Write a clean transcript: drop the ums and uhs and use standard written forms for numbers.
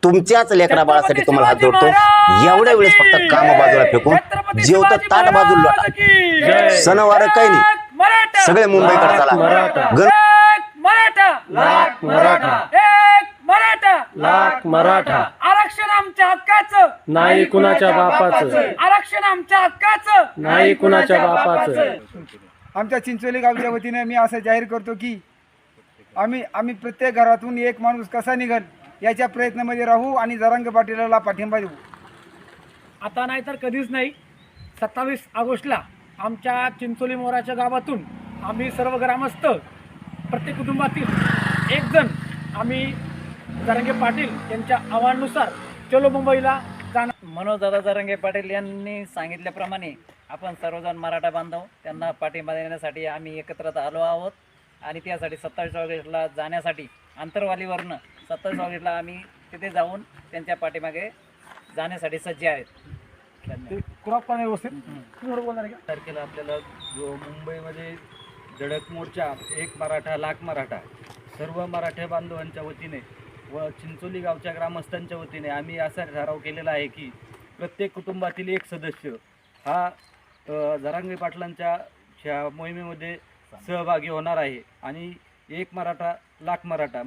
तुमच्याच लेकरा बाळासाठी तुम्हाला हात जोडतो. एवढ्या वेळेस फक्त काम बाजूला फेकून जेवतं ताट बाजूला लोटा. सणवार काही नाही, सगळे मुंबईकडे चला. मराठा लाख मराठा, एक मराठा लाख मराठा, आरक्षण आमच्या हक्काचं नाही कुणाच्या बापाचं, आरक्षण आमच्या हक्काचं नाही कुणाच्या बापाचं. आमच्या चिंचोली गावच्या वतीने मी असं जाहीर करतो की आम्ही प्रत्येक घरातून एक माणूस कसा निघल याच्या प्रयत्नामध्ये राहू आणि जरांगे पाटीलला पाठिंबा देऊ. आता नाही तर कधीच नाही. 27 ऑगस्टला आमच्या चिंचोली मोराच्या गावातून आम्ही सर्व ग्रामस्थ प्रत्येक कुटुंबातील एक जण आम्ही जरांगे पाटील यांच्या आव्हानानुसार चलो मुंबईला जाणार. मनोजदादा जरांगे पाटील यांनी सांगितल्याप्रमाणे आपण सर्वजण मराठा बांधव त्यांना पाठिंबा देण्यासाठी आम्ही एकत्र आलो आहोत आणि त्यासाठी 27 ऑगस्टला जाण्यासाठी आंतरवालीवरनं 27 ऑगस्टला आम्ही तिथे जाऊन त्यांच्या पाठीमागे जाण्यासाठी सज्ज आहेत. क्रॉप व्यवस्थित थोडं बोलणार आहे का? तारखेला आपल्याला जो मुंबईमध्ये धडक मोर्चा एक मराठा लाख मराठा सर्व मराठा बांधवांच्या वतीने व चिंचोली गावच्या ग्रामस्थांच्या वतीने आम्ही असा ठराव केलेला आहे की प्रत्येक कुटुंबातील एक सदस्य हा जरांगे पाटलांच्या ह्या मोहिमेमध्ये सहभागी होणार आहे आणि एक मराठा लाख मराठा